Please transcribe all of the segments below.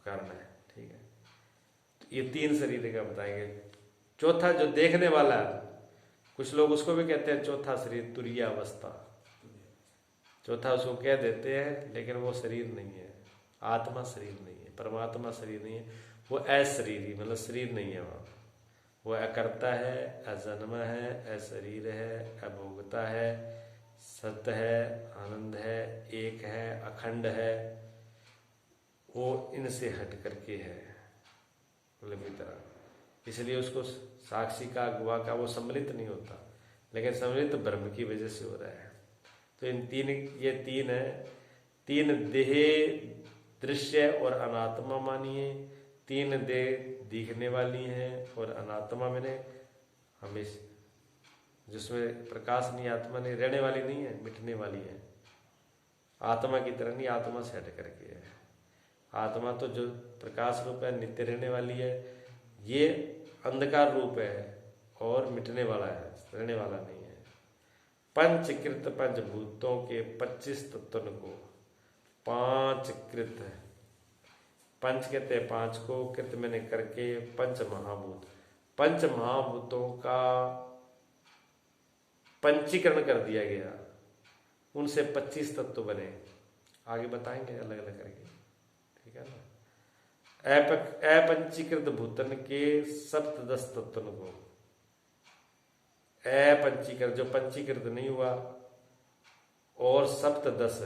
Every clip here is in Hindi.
कारण है। ठीक है, तो ये 3 शरीर का बताएंगे। चौथा जो देखने वाला है, कुछ लोग उसको भी कहते हैं चौथा शरीर, तुरीय अवस्था, चौथा उसको कह देते हैं, लेकिन वो शरीर नहीं है, आत्मा शरीर नहीं है, परमात्मा शरीर नहीं है, वो अशरीरी, मतलब शरीर नहीं है वहाँ। वो अकर्ता है, अजन्म है, अशरीर है, अभोगता है, सत्य है, आनंद है, एक है, अखंड है, वो इनसे हट करके है, मतलब की तरह। इसलिए उसको साक्षी का, गवाह का वो सम्मिलित नहीं होता, लेकिन सम्मिलित ब्रह्म की वजह से हो रहा है। तो इन तीन, ये 3 है। 3 देह दृश्य और अनात्मा मानिए, 3 देह दिखने वाली हैं और अनात्मा मैंने हमेशा, जिसमें प्रकाश नहीं, आत्मा नहीं, रहने वाली नहीं है, मिटने वाली है। आत्मा की तरह नहीं, आत्मा से हट करके है। आत्मा तो जो प्रकाश रूप है, नित्य रहने वाली है, ये अंधकार रूप है और मिटने वाला है, रहने वाला नहीं है। पंचकृत पंचभूतों के 25 तत्वों को, 5 कृत, पंच कहते हैं 5 को, कृत मैंने करके, पंच महाभूत, पंच महाभूतों का पंचीकरण कर दिया गया, उनसे 25 तत्व बने। आगे बताएंगे अलग अलग करके, ठीक है ना। अपंचीकृत भूतन के सप्तदश तत्व को, अपंचीकृत जो पंचीकृत नहीं हुआ, और सप्तदश,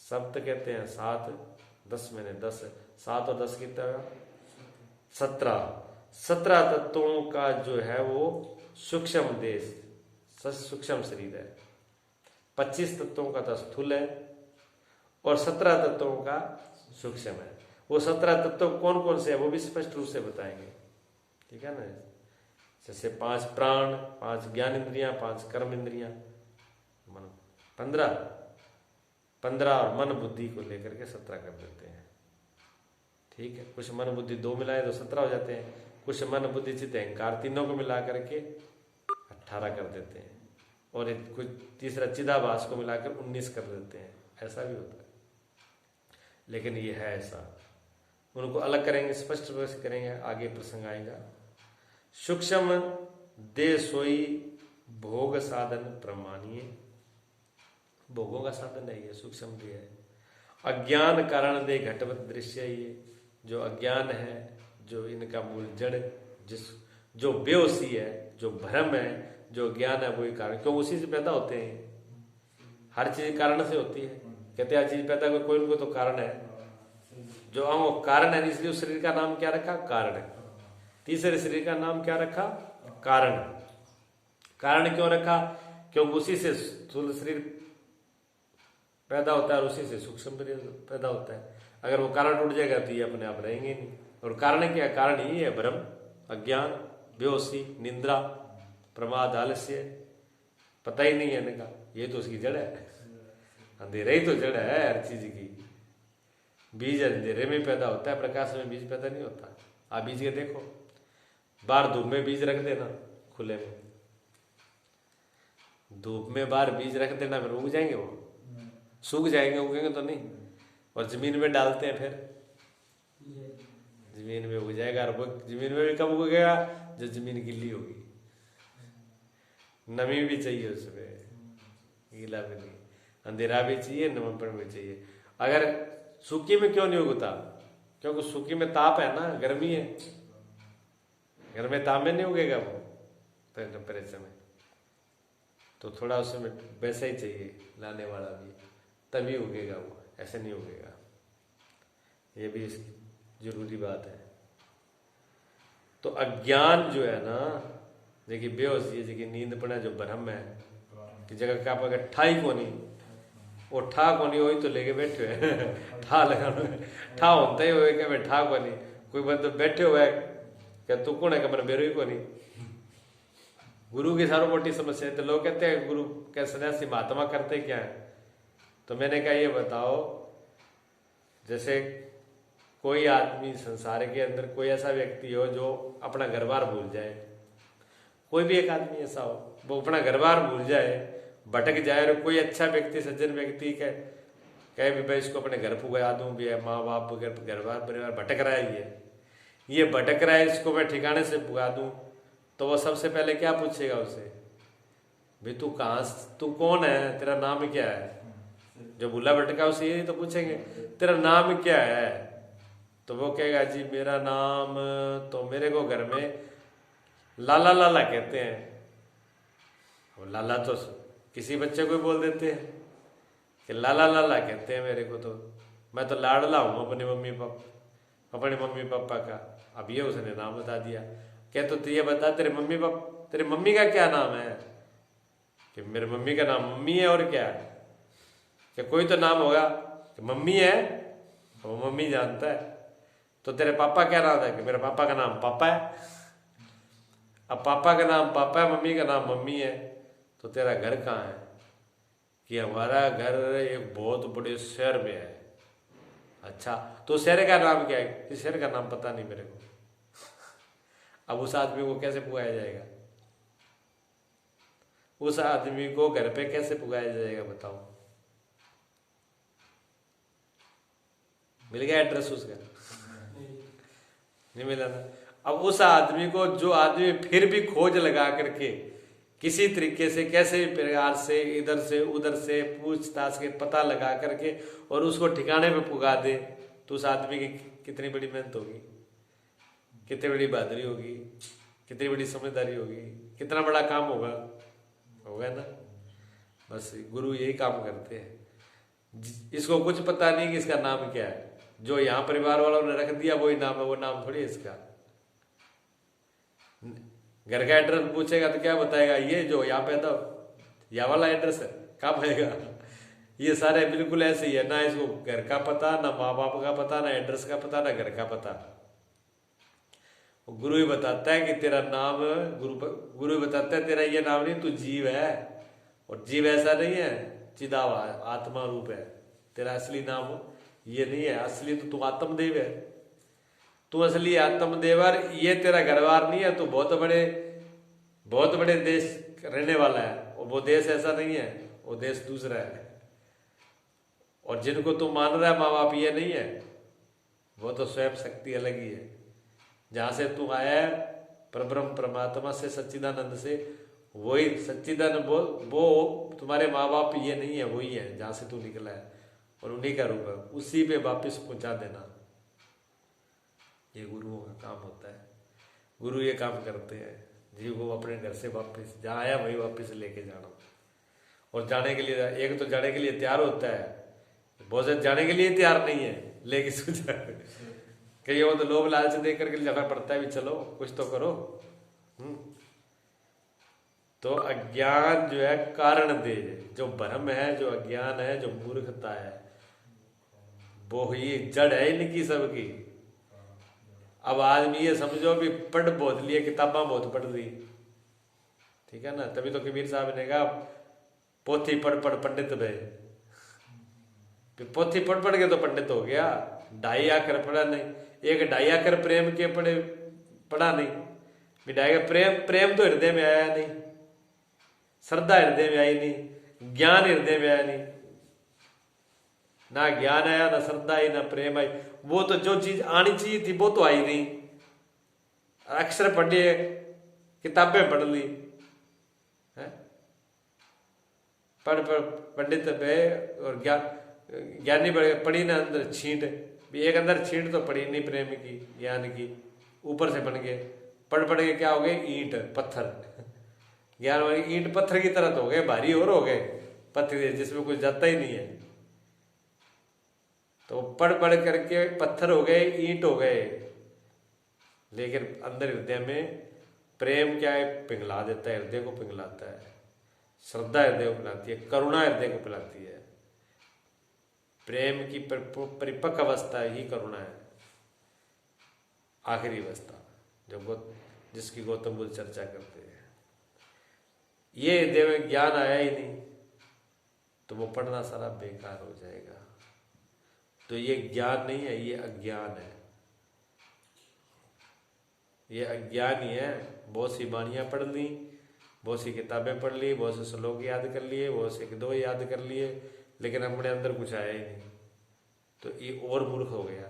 सप्त कहते हैं 7, 10 मैंने 10, 7 और 10 कितना, 17 तत्वों का जो है वो सूक्ष्म देश, सूक्ष्म शरीर है। 25 तत्वों का तो स्थूल है और 17 तत्वों का सूक्ष्म है। वो 17 तत्व कौन कौन से है वो भी स्पष्ट रूप से बताएंगे, ठीक है ना। जैसे 5 प्राण, 5 ज्ञान इंद्रियां, 5 कर्म इंद्रियां, मन 15 और मन बुद्धि को लेकर के 17 कर देते हैं, ठीक है। कुछ मन बुद्धि 2 मिलाए तो 17 हो जाते हैं, कुछ मन बुद्धि चित्त अहंकार तीनों को मिला करके 18 कर देते हैं, और कुछ तीसरा चिदाभास को मिलाकर 19 कर देते हैं, ऐसा भी होता है। लेकिन ये है ऐसा, उनको अलग करेंगे, स्पष्ट रूप से करेंगे, आगे प्रसंग आएगा। सूक्ष्म दे सोई भोग साधन प्रमाणीय, भोगों का साधन है ये, सूक्ष्म दे है। अज्ञान कारण दे घटवत दृश्य, ये जो अज्ञान है, जो इनका मूल जड़, जिस जो बेहोशी है, जो भ्रम है, जो ज्ञान है, वही कारण, क्यों उसी से पैदा होते हैं। हर चीज कारण से होती है, कहते हैं हर चीज पैदा कोई ना कोई तो कारण है, जो वो कारण है, इसलिए उस शरीर का नाम क्या रखा, कारण। तीसरे शरीर का नाम क्या रखा, कारण। कारण क्यों रखा, क्योंकि उसी से स्थूल शरीर पैदा होता है और उसी से सूक्ष्म शरीर पैदा होता है। अगर वो कारण टूट जाएगा तो ये अपने आप रहेंगे नहीं। और कारण क्या, कारण ही है भ्रम, अज्ञान, बेहोशी, निंद्रा, प्रमाद, आलस्य, पता ही नहीं है इनका, ये तो उसकी जड़ है। अंधेरा ही तो जड़ है हर चीज की। बीज अंधेरे में पैदा होता है, प्रकाश में बीज पैदा नहीं होता। आप बीज के देखो, बाहर धूप में बीज रख देना, खुले में धूप में बाहर बीज रख देना, फिर उग जाएंगे, वो सूख जाएंगे, उगेंगे तो नहीं। और जमीन में डालते हैं, फिर जमीन में उग जाएगा। और वो जमीन में भी कब उगेगा, जब जमीन गिल्ली होगी, नमी भी चाहिए उसमें, गीला भी नहीं, अंधेरा भी चाहिए, नमपन भी चाहिए। अगर सूखी में क्यों नहीं उगता, क्योंकि सूखी में ताप है ना, गर्मी है, घर में ताप में नहीं उगेगा वो टेम्परेचर में, तो थोड़ा उसमें वैसा ही चाहिए लाने वाला भी, तभी उगेगा वो, ऐसे नहीं उगेगा। ये भी जरूरी बात है। तो अज्ञान जो है ना, देखिए बेहोशी है, देखिए नींद पड़ा, जो भ्रम है कि जगह का अगर ठाई को नहीं, वो ठा को नहीं, वही तो लेके बैठे हुए ठा लगाना, ठा होता ही हुए क्या, मैं ठा को नहीं, कोई बंद बैठे हुए क्या, तू कौन है, क्या मैंने बेरो ही को नहीं। गुरु की सारी मोटी समस्या है। तो लोग कहते हैं गुरु क्या, सन्यासी महात्मा करते क्या है। तो मैंने कहा ये बताओ, जैसे कोई आदमी संसार के अंदर कोई ऐसा व्यक्ति हो जो अपना घर बार भूल जाए, कोई भी एक आदमी ऐसा हो वो अपना घर बार भूल जाए, भटक जाए, और कोई अच्छा व्यक्ति, सज्जन व्यक्ति के कहे भी भाई इसको अपने घर पुगा दूं भी, माँ बाप घर बार परिवार भटक रहा है, ये भटक रहा है, इसको मैं ठिकाने से पुगा दूं, तो वो सबसे पहले क्या पूछेगा उसे, भाई तू कहाँ, तू कौन है, तेरा नाम क्या है। जो भूला भटका उसे यही तो पूछेंगे, तेरा नाम क्या है, तो वो कहेगा जी मेरा नाम, तो मेरे को घर में लाला लाला कहते हैं। और लाला तो किसी बच्चे को ही बोल देते हैं कि लाला लाला कहते हैं मेरे को, तो मैं तो लाडला हूँ अपने मम्मी पापा का। अब ये उसने नाम बता दिया। क्या तो ये बता तेरे मम्मी का क्या नाम है, कि मेरे मम्मी का नाम मम्मी है, और क्या है, कि कोई तो नाम होगा कि मम्मी है, वो मम्मी जानता है। तो तेरे पापा क्या नाम है, कि मेरे पापा का नाम पापा है। अब पापा का नाम पापा है, मम्मी का नाम मम्मी है, तो तेरा घर कहाँ है, कि हमारा घर एक बहुत बड़े शहर में है। अच्छा, तो शहर का नाम क्या है, इस शहर का नाम पता नहीं मेरे को। अब उस आदमी को कैसे पुगाया जाएगा, उस आदमी को घर पे कैसे पुगाया जाएगा, बताओ। मिल गया एड्रेस उसका, नहीं मिला ना। अब उस आदमी को, जो आदमी फिर भी खोज लगा करके किसी तरीके से, कैसे भी प्रकार से, इधर से उधर से पूछताछ के पता लगा करके और उसको ठिकाने पे पुगा दे, तो उस आदमी की कितनी बड़ी मेहनत होगी, कितनी बड़ी बहादुरी होगी, कितनी बड़ी समझदारी होगी, कितना बड़ा काम होगा ना। बस गुरु यही काम करते हैं। इसको कुछ पता नहीं कि इसका नाम क्या है, जो यहाँ परिवार वालों ने रख दिया वही नाम है, वो नाम थोड़ी इसका। घर का एड्रेस पूछेगा तो क्या बताएगा, ये जो यहाँ पे था यह वाला एड्रेस है, कहाँ पाएगा। ये सारे बिल्कुल ऐसे ही है, ना इसको घर का पता, ना माँ बाप का पता, ना एड्रेस का पता, ना घर का पता। गुरु ही बताता है कि तेरा नाम, गुरु ही बताता है तेरा ये नाम नहीं, तू जीव है। और जीव ऐसा नहीं है, चिदावा आत्मा रूप है। तेरा असली नाम ये नहीं है, असली तो तू आत्मदेव है, तू असली आत्मदेवर। ये तेरा घरवार नहीं है, तू बहुत बड़े देश रहने वाला है, और वो देश ऐसा नहीं है, वो देश दूसरा है। और जिनको तू मान रहा है माँ बाप, ये नहीं है, वो तो स्वयं शक्ति अलग ही है। जहां से तू आया है परब्रह्म परमात्मा से, सच्चिदानंद से, वही सच्चिदानंद वो तुम्हारे माँ बाप ये नहीं है, वही है जहां से तू निकला है, और उन्हीं का रूप है, उसी पे वापिस पहुंचा देना। ये गुरुओं का काम होता है। गुरु ये काम करते हैं, जीव को अपने घर से वापस जहाँ आया वही वापस लेके जाना। और जाने के लिए, एक तो जाने के लिए तैयार होता है, बहुत से जाने के लिए तैयार नहीं है, लेकिन सोचा कई वो तो लोभ लालच देख करके जाना पड़ता है, भी चलो कुछ तो करो। तो अज्ञान जो है कारण दे, जो भ्रम है, जो अज्ञान है, जो मूर्खता है, वो ही जड़ है इनकी सबकी। अब आदमी ये समझो भी पढ़ बहुत लिए, किताबा बहुत पढ़ ली, ठीक है ना। तभी तो कबीर साहब ने कहा पोथी पढ़ पढ़ पंडित भय। पोथी पढ़ पढ़ के तो पंडित हो गया, 2.5 अक्षर पढ़ा नहीं, एक 2.5 अक्षर प्रेम के पढ़ा नहीं, प्रेम तो हृदय में आया नहीं, श्रद्धा हृदय में आई नहीं, ज्ञान हृदय में आया नहीं, ना ज्ञान आया, ना श्रद्धा आई, ना प्रेम आई। वो तो जो चीज आनी चाहिए थी वो तो आई नहीं। अक्षर पढ़ लिए, किताबें पढ़ ली, पंडित पे और ज्ञानी पढ़ी ना अंदर छींट, एक अंदर छींट तो पड़ी नहीं प्रेम की, ज्ञान की, ऊपर से बन गए, पढ़ के क्या हो गए, ईंट पत्थर। ज्ञान वाली ईंट पत्थर की तरह तो हो गए, भारी और हो गए, पत्थर जिसमें कुछ जाता ही नहीं है। तो पढ़ करके पत्थर हो गए, ईंट हो गए, लेकिन अंदर हृदय में प्रेम क्या है, पिघला देता है, हृदय को पिघलाता है, श्रद्धा हृदय को पिलाती है, करुणा हृदय को पिलाती है। प्रेम की परिपक्व अवस्था ही करुणा है, आखिरी अवस्था जिसकी गौतम बुद्ध चर्चा करते हैं। ये हृदय में ज्ञान आया ही नहीं तो वो पढ़ना सारा बेकार हो जाएगा। तो ये ज्ञान नहीं है, ये अज्ञान है, ये अज्ञान ही है। बहुत सी बाणियां पढ़ ली, बहुत सी किताबें पढ़ ली, बहुत से श्लोक याद कर लिए, बहुत से दो याद कर लिए, लेकिन अपने अंदर कुछ आया ही नहीं, तो ये और मूर्ख हो गया।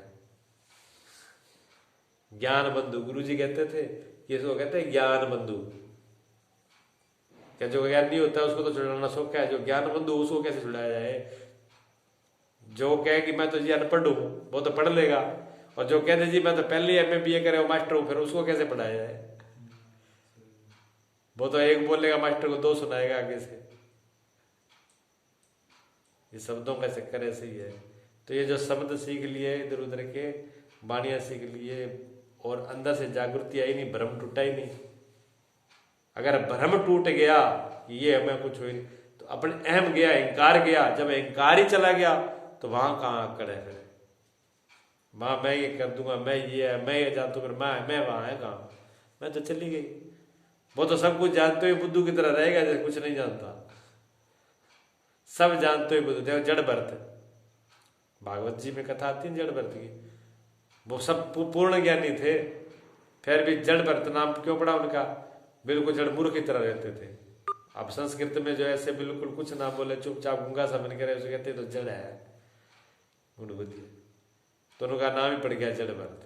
ज्ञान बंधु गुरु जी कहते थे, ये इसको कहते हैं ज्ञान बंधु। क्या जो ज्ञान नहीं होता उसको तो छुड़ाना शौक है, जो ज्ञान बंधु उसको कैसे छुड़ाया जाए? जो कहे कि मैं तो जी अनपढ़ हूं वो तो पढ़ लेगा, और जो कहते जी मैं तो पहले एमए बीए करे मास्टर हूं, फिर उसको कैसे पढ़ाया जाए? वो तो एक बोलेगा मास्टर को दो सुनाएगा आगे से। ये शब्दों का चक्कर ऐसे ही है। तो ये जो शब्द सीख लिए इधर उधर के, बाणियां सीख लिए, और अंदर से जागृति आई नहीं, भ्रम टूटा ही नहीं। अगर भ्रम टूट गया कि ये हमें कुछ हुई, तो अपन अहम गया, अहंकार गया। जब अहंकार ही चला गया तो वहां कहाँ आकड़ है फिर? वहां मैं ये कर दूंगा, मैं ये है, मैं ये जानता हूं, मैं वहां है कहाँ? मैं तो चली गई। वो तो सब कुछ जानते हुए बुद्धू की तरह रहेगा जैसे कुछ नहीं जानता। सब जानते हुए बुद्धू, देखो जड़ भरत, भागवत जी में कथा आती है जड़ भरत की। वो सब पूर्ण ज्ञानी थे, फिर भी जड़ भरत नाम क्यों पड़ा उनका? बिल्कुल जड़ मूर्ख की तरह रहते थे। अब संस्कृत में जो ऐसे बिल्कुल कुछ ना बोले, चुपचाप गूंगा सा बन के उसे कहते तो जड़ है बुद्धि, तो उनका नाम ही पड़ गया जड़ भरत।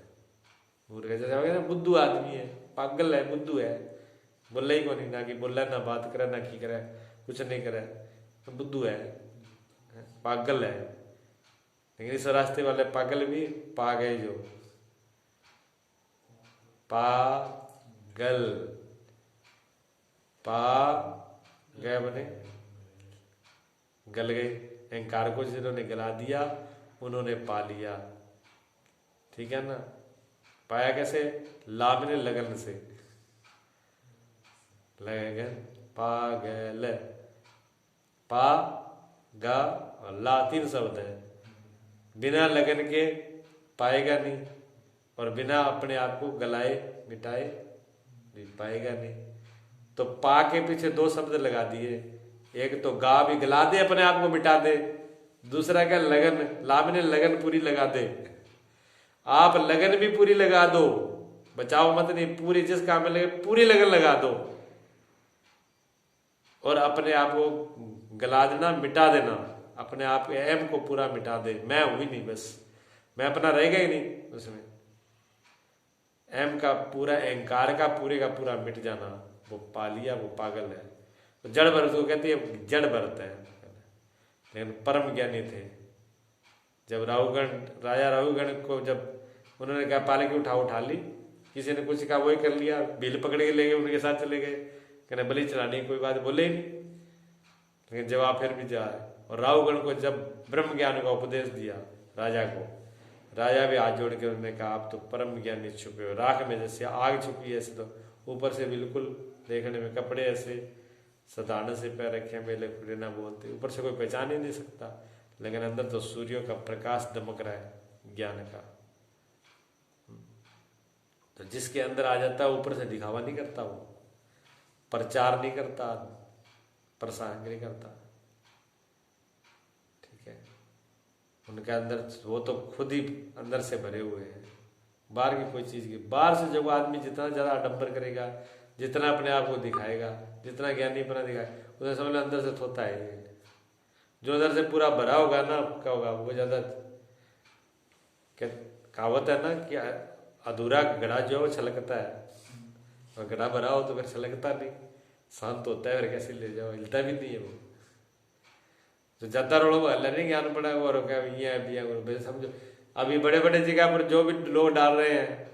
मूर्ख जैसे हो गया, बुद्धू आदमी है, पागल है, बुद्धू है, बोला ही को नहीं, ना कि बोला, ना बात करे, ना की करे, कुछ नहीं करे, तो बुद्धू है, पागल है। लेकिन इस रास्ते वाले पागल भी पा गए, जो पागल पा गए बने गल गए। अहंकार को जिन्होंने गला दिया उन्होंने पा लिया। ठीक है ना? पाया कैसे? लाभने लगन से, लगन, पागल, पा गा और ला, तीन शब्द है। बिना लगन के पाएगा नहीं, और बिना अपने आप को गलाए मिटाए भी पाएगा नहीं। तो पा के पीछे दो शब्द लगा दिए, एक तो गा भी गला दे, अपने आप को मिटा दे, दूसरा क्या लगन, लाभ ने लगन पूरी लगा दे। आप लगन भी पूरी लगा दो, बचाओ मत नहीं, पूरी जिस काम में लगे पूरी लगन लगा दो, और अपने आप को गला देना, मिटा देना, अपने आप के अहम को पूरा मिटा दे। मैं हुई नहीं, बस मैं अपना रहेगा ही नहीं उसमें। अहम का पूरा, अहंकार का पूरे का पूरा मिट जाना, वो पा लिया, वो पागल है। तो जड़ भरत को कहती है, जड़ भरत है, लेकिन परम ज्ञानी थे। जब राहुगण, राजा राहुगण को जब उन्होंने कहा पालकी उठा ली, किसी ने कुछ कहा वही कर लिया, भील पकड़ के ले गए, उनके साथ चले गए, कहने बलि चढ़ानी, कोई बात बोले ही नहीं, लेकिन जवाब फिर भी जाए। और राहुगण को जब ब्रह्म ज्ञान का उपदेश दिया राजा को, राजा भी हाथ जोड़ के उन्होंने कहा आप तो परम ज्ञानी छुपे हो, राख में जैसे आग छुपी है, ऐसे तो ऊपर से बिल्कुल देखने में कपड़े ऐसे साधारण से पैर रखे, मेले खुले ना बोलते, ऊपर से कोई पहचान ही नहीं सकता, लेकिन अंदर तो सूर्यों का प्रकाश दमक रहा है ज्ञान का। तो जिसके अंदर आ जाता है ऊपर से दिखावा नहीं करता, वो प्रचार नहीं करता, प्रसंग नहीं करता। ठीक है? उनके अंदर वो तो खुद ही अंदर से भरे हुए हैं, बाहर की कोई चीज की। बाहर से जब आदमी जितना ज्यादा आडंबर करेगा, जितना अपने आप को दिखाएगा, जितना ज्ञानी अपना दिखाए, उतना समझ अंदर से थोता है। जो अंदर से पूरा भरा होगा ना, क्या होगा वो ज्यादा, क्या कहावत है ना कि अधूरा घड़ा जो है वो छलकता है, और घड़ा भरा हो तो फिर छलकता नहीं, शांत होता है, फिर कैसे ले जाओ, हिलता भी नहीं है वो। तो ज्यादा रोड़ो वो हल्ला नहीं ज्ञान पड़ा, और क्या ये समझो। अभी बड़े बड़े जगह पर जो भी लोग डाल रहे हैं,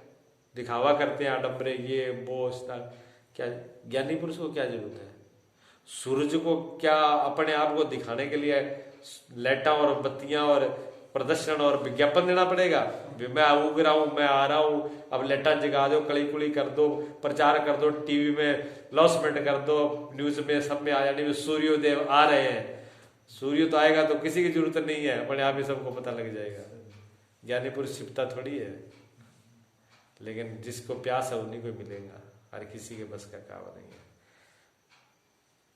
दिखावा करते हैं, आडम्बरे, ये वो, क्या ज्ञानी पुरुष को क्या जरूरत है? सूरज को क्या अपने आप को दिखाने के लिए लाइटां और बत्तियां और प्रदर्शन और विज्ञापन देना पड़ेगा? मैं उग रहा हूं, मैं आ रहा हूं, अब लाइटां जगा दो, कड़ी कुड़ी कर दो, प्रचार कर दो, टीवी में लॉन्चमेंट कर दो, न्यूज में सब में आ जाने में सूर्योदय आ रहे हैं। सूर्य तो आएगा तो किसी की जरूरत नहीं है, अपने आप ही सबको पता लग जाएगा। ज्ञानी पुरुष छिपता थोड़ी है, लेकिन जिसको प्यास है उन्हीं को मिलेगा, हर किसी के बस का काम नहीं है।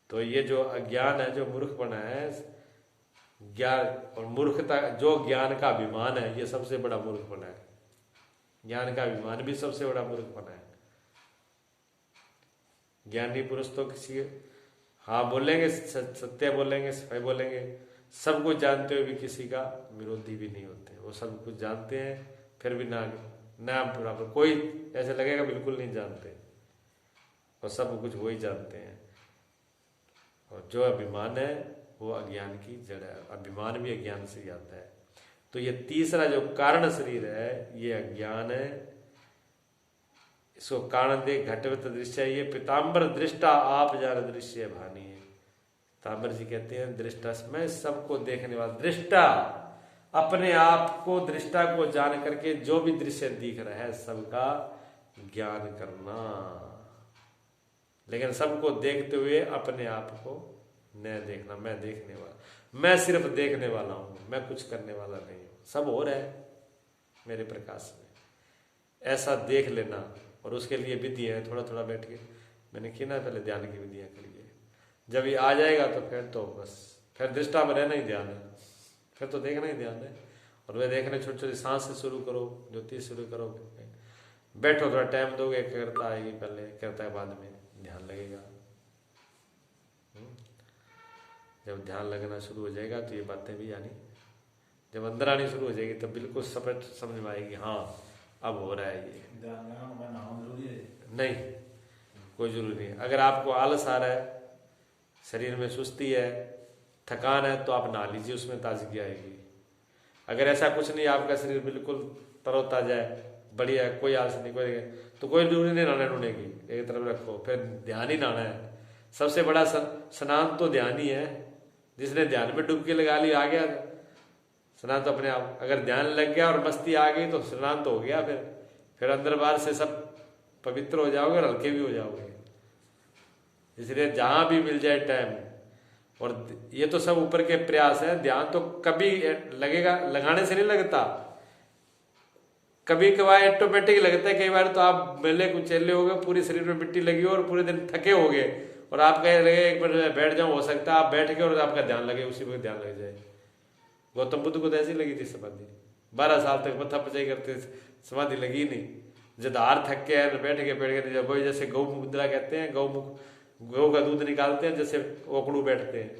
तो ये जो अज्ञान है, जो मूर्खपना है, ज्ञान और मूर्खता, जो ज्ञान का अभिमान है, ये सबसे बड़ा मूर्खपना है। ज्ञान का अभिमान भी सबसे बड़ा मूर्खपना है। ज्ञानी पुरुष तो किसी हाँ बोलेंगे, सत्य बोलेंगे, सफाई बोलेंगे, सब कुछ जानते हुए भी किसी का विरोधी भी नहीं होते। वो सब कुछ जानते हैं फिर भी ना बराबर, कोई ऐसे लगेगा बिल्कुल नहीं जानते, और सब कुछ वही जानते हैं। और जो अभिमान है वो अज्ञान की जड़ है, अभिमान भी अज्ञान से ही आता है। तो ये तीसरा जो कारण शरीर है ये अज्ञान है। इसको कारण दे घटवत दृश्य, ये पिताम्बर दृष्टा आप जान दृश्य भानी है। पिताम्बर जी कहते हैं दृष्टा मैं सबको देखने वाला, दृष्टा अपने आप को दृष्टा को जान करके जो भी दृश्य दिख रहा है सबका ज्ञान करना, लेकिन सबको देखते हुए अपने आप को न देखना। मैं देखने वाला, मैं सिर्फ देखने वाला हूं, मैं कुछ करने वाला नहीं हूं, सब हो रहा है मेरे प्रकाश में, ऐसा देख लेना। और उसके लिए विधि है, थोड़ा थोड़ा बैठ के मैंने की ना पहले ध्यान की विधियां करिए। जब ये आ जाएगा तो फिर तो बस फिर दृष्टा में रहना ही ध्यान है, फिर तो देखना ही ध्यान है। और वे देखने छोटी छोटी सांस से शुरू करो, ज्योति शुरू करो, बैठो थोड़ा टाइम दोगे, करता आएगी पहले, करता है बाद में ध्यान लगेगा। जब ध्यान लगना शुरू हो जाएगा तो ये बातें भी यानी जब अंदर आनी शुरू हो जाएगी तब बिल्कुल समझ में आएगी, हाँ अब हो रहा है ये। नहीं, कोई जरूरी नहीं। अगर आपको आलस आ रहा है, शरीर में सुस्ती है, थकान है, तो आप नहा लीजिए, उसमें ताजगी आएगी। अगर ऐसा कुछ नहीं, आपका शरीर बिल्कुल तरोताजा है, बढ़िया है, कोई आलस नहीं, तो कोई जरूरी नहीं नहाने नूने की, एक तरफ रखो, फिर ध्यान ही नहाना है। सबसे बड़ा स्नान तो ध्यान ही है। जिसने ध्यान में डुबकी लगा ली आ गया स्नान तो अपने आप। अगर ध्यान लग गया और मस्ती आ गई तो स्नान तो हो गया, फिर अंदर बाहर से सब पवित्र हो जाओगे और हल्के भी हो जाओगे। इसलिए जहां भी मिल जाए टाइम, और ये तो सब ऊपर के प्रयास है, ध्यान तो कभी लगेगा, लगाने से नहीं लगता, कभी कभार ऑटोमेटिक लगता है। कई बार तो आप मेले कुचेले हो गए, पूरे शरीर में मिट्टी लगी हो और पूरे दिन थके हो गए, और आप कहे लगे एक मिनट बैठ जाऊं, हो सकता है आप बैठ गए और आपका ध्यान लगे, उसी पर ध्यान लग जाए। गौतम बुद्ध को तो ऐसी लगी थी समाधि, 12 साल तक मत्था पचाई करते, समाधि लगी नहीं। जदार थक के बैठ के जब वही जैसे गौ मुद्रा कहते हैं, गौ का दूध निकालते हैं, जैसे ओकड़ू बैठते हैं,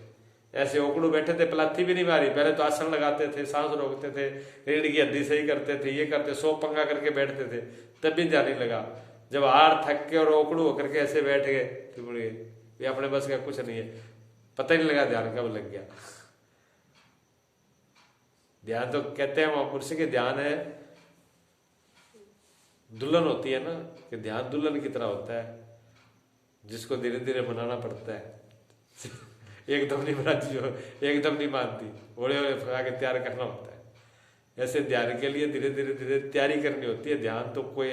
ऐसे ओकड़ू बैठे थे। पलाथी भी नहीं मारी, पहले तो आसन लगाते थे, सांस रोकते थे, रीढ़ की हड्डी सही करते थे, ये करते, 100 पंगा करके बैठते थे, तब भी ध्यान नहीं लगा। जब हार थक के और ओकड़ू होकर के ऐसे बैठ गए तो मुड़ गए, ये अपने बस का कुछ नहीं है, पता ही नहीं लगा ध्यान कब लग गया। ध्यान तो कहते हैं महापुरुष के ध्यान है, दुल्हन होती है ना, कि ध्यान दुल्हन की तरह होता है, जिसको धीरे धीरे बनाना पड़ता है। एकदम नहीं बनाती, जो एकदम नहीं मानती, ओढ़े ओढ़े फगा के तैयार करना होता है। ऐसे ध्यान के लिए धीरे धीरे धीरे तैयारी करनी होती है। ध्यान तो कोई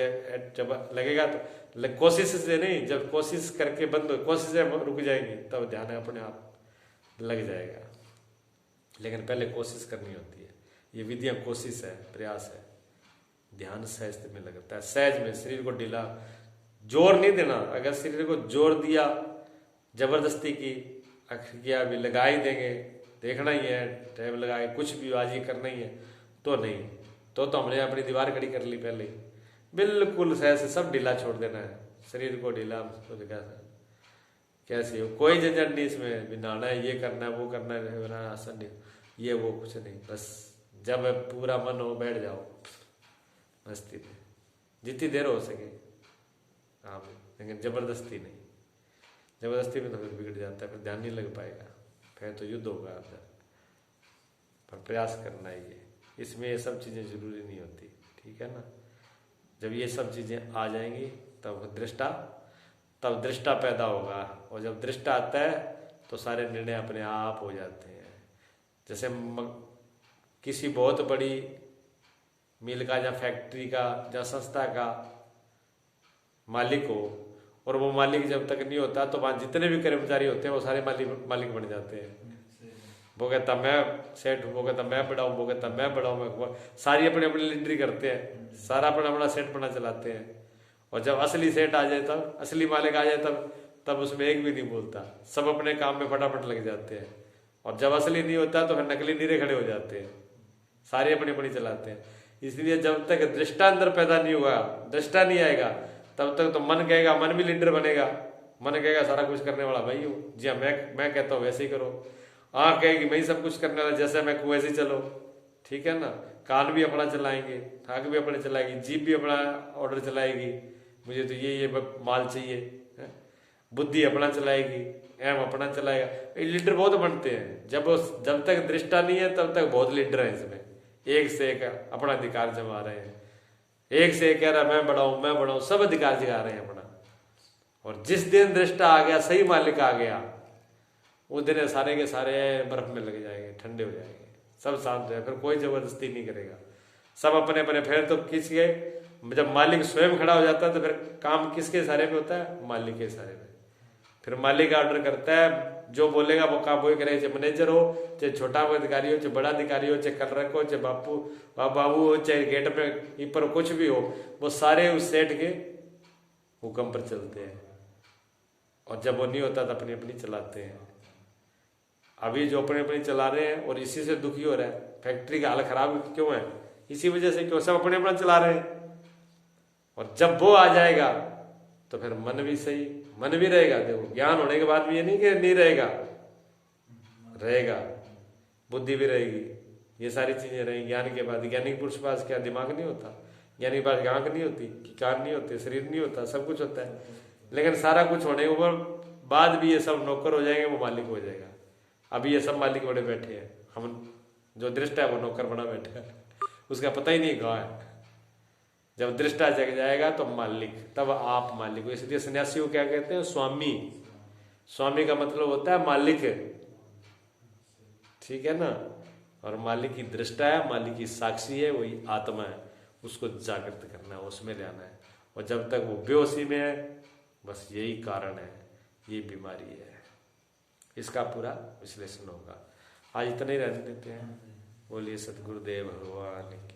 जब लगेगा तो कोशिश से नहीं, जब कोशिश करके बंद हो, कोशिश रुक जाएगी तब ध्यान अपने आप लग जाएगा। लेकिन पहले कोशिश करनी होती है। ये विधियां कोशिश है, प्रयास है। ध्यान सहज में लगता है, सहज में, शरीर को ढीला, जोर नहीं देना। अगर शरीर को जोर दिया, जबरदस्ती की किया, भी लगा ही देंगे, देखना ही है, टाइम लगाए, कुछ भी आज ही करना ही है, तो नहीं, तो हमने अपनी दीवार खड़ी कर ली पहले। बिल्कुल सहज से सब ढीला छोड़ देना है, शरीर को ढीला। कैसे हो, कोई झंझट नहीं इसमें, भी नहाना है, ये करना है, वो करना है, आसन नहीं, ये वो कुछ नहीं। बस जब पूरा मन हो बैठ जाओ मस्ती में, जितनी देर हो सके। हाँ, लेकिन जबरदस्ती नहीं, जबरदस्ती में तो फिर बिगड़ जाता है, फिर ध्यान नहीं लग पाएगा, फिर तो युद्ध होगा अंदर। पर प्रयास करना ही है, इसमें ये सब चीज़ें जरूरी नहीं होती, ठीक है ना। जब ये सब चीज़ें आ जाएंगी तब दृष्टा पैदा होगा, और जब दृष्टा आता है तो सारे निर्णय अपने आप हो जाते हैं। जैसे किसी बहुत बड़ी मिल का या फैक्ट्री का या संस्था का मालिक हो, और वो मालिक जब तक नहीं होता तो वहाँ जितने भी कर्मचारी होते हैं वो सारे मालिक बन जाते हैं। वो कहता मैं सेठ हूँ, वो कहता मैं बड़ा हूँ, वो कहता मैं बड़ा हूँ, सारी अपनी अपनी लीडरी करते हैं, सारा अपना अपना सेठ बना चलाते हैं। और जब असली सेठ आ जाए, तब असली मालिक आ जाए, तब उसमें एक भी नहीं बोलता, सब अपने काम में फटाफट लग जाते हैं। और जब असली नहीं होता तो फिर नकली नीरे खड़े हो जाते हैं, सारे अपनी अपनी चलाते हैं। इसलिए जब तक दृष्टा अंदर पैदा नहीं हुआ, दृष्टा नहीं आएगा, तब तक तो मन कहेगा, मन भी लीडर बनेगा, मन कहेगा सारा कुछ करने वाला भाई हूँ, जी हाँ मैं कहता हूँ वैसे ही करो। आँख कहेगी मैं ही सब कुछ करने वाला, जैसे मैं वैसे ही चलो, ठीक है ना। कान भी अपना चलाएंगे, नाक भी अपने चलाएगी, जीभ भी अपना ऑर्डर चलाएगी, मुझे तो ये माल चाहिए है? बुद्धि अपना चलाएगी, एम अपना चलाएगा। ये लीडर बहुत बनते हैं। जब तक दृष्टा नहीं है तब तक बहुत लीडर है इसमें, एक से एक अपना अधिकार जमा रहे हैं, एक से एक कह रहा मैं बढ़ाऊं, सब अधिकार जगा रहे हैं अपना। और जिस दिन दृष्टा आ गया, सही मालिक आ गया, उस दिन सारे के सारे बर्फ में लग जाएंगे, ठंडे हो जाएंगे, सब शांत हो जाएगा, फिर कोई जबरदस्ती नहीं करेगा, सब अपने अपने। फिर तो किसके, जब मालिक स्वयं खड़ा हो जाता है तो फिर काम किसके इशारे पे होता है? मालिक के इशारे पे। फिर मालिक ऑर्डर करता है, जो बोलेगा वो काम वही करेगा, चाहे मैनेजर हो, चाहे छोटा अधिकारी हो, चाहे बड़ा अधिकारी हो, चाहे क्लर्क हो, चाहे बाबू हो, चाहे गेट पे कीपर, कुछ भी हो, वो सारे उस सेठ के हुक्म पर चलते हैं। और जब वो नहीं होता तो अपनी अपनी चलाते हैं। अभी जो अपने अपनी चला रहे हैं और इसी से दुखी हो रहा है, फैक्ट्री का हाल खराब क्यों है? इसी वजह से, क्यों? सब अपने अपना चला रहे हैं। और जब वो आ जाएगा तो फिर मन भी सही, मन भी रहेगा। देखो, ज्ञान होने के बाद भी ये नहीं कि नहीं रहेगा, रहेगा, बुद्धि भी रहेगी, ये सारी चीजें रहेंगी। ज्ञान के बाद ज्ञानी पुरुष के पास क्या दिमाग नहीं होता? ज्ञानी के पास आंख नहीं होती, कान नहीं होते, शरीर नहीं होता, सब कुछ होता है। लेकिन सारा कुछ होने के बाद भी ये सब नौकर हो जाएंगे, वो मालिक हो जाएगा। अभी ये सब मालिक बड़े बैठे हैं, हम जो दृष्टा है वो नौकर बना बैठा है, उसका पता ही नहीं कहाँ है। जब दृष्टा जग जाएगा तो मालिक, तब आप मालिक हो। इसलिए सन्यासी को क्या कहते हैं? स्वामी। स्वामी का मतलब होता है मालिक, ठीक है ना। और मालिक की दृष्टा है, मालिक की साक्षी है, वही आत्मा है, उसको जागृत करना है, उसमें ले आना है। और जब तक वो बेहोशी में है, बस यही कारण है, ये बीमारी है। इसका पूरा विश्लेषण होगा। आज इतना ही रहने देते हैं। बोलिए सतगुरुदेव भगवान की।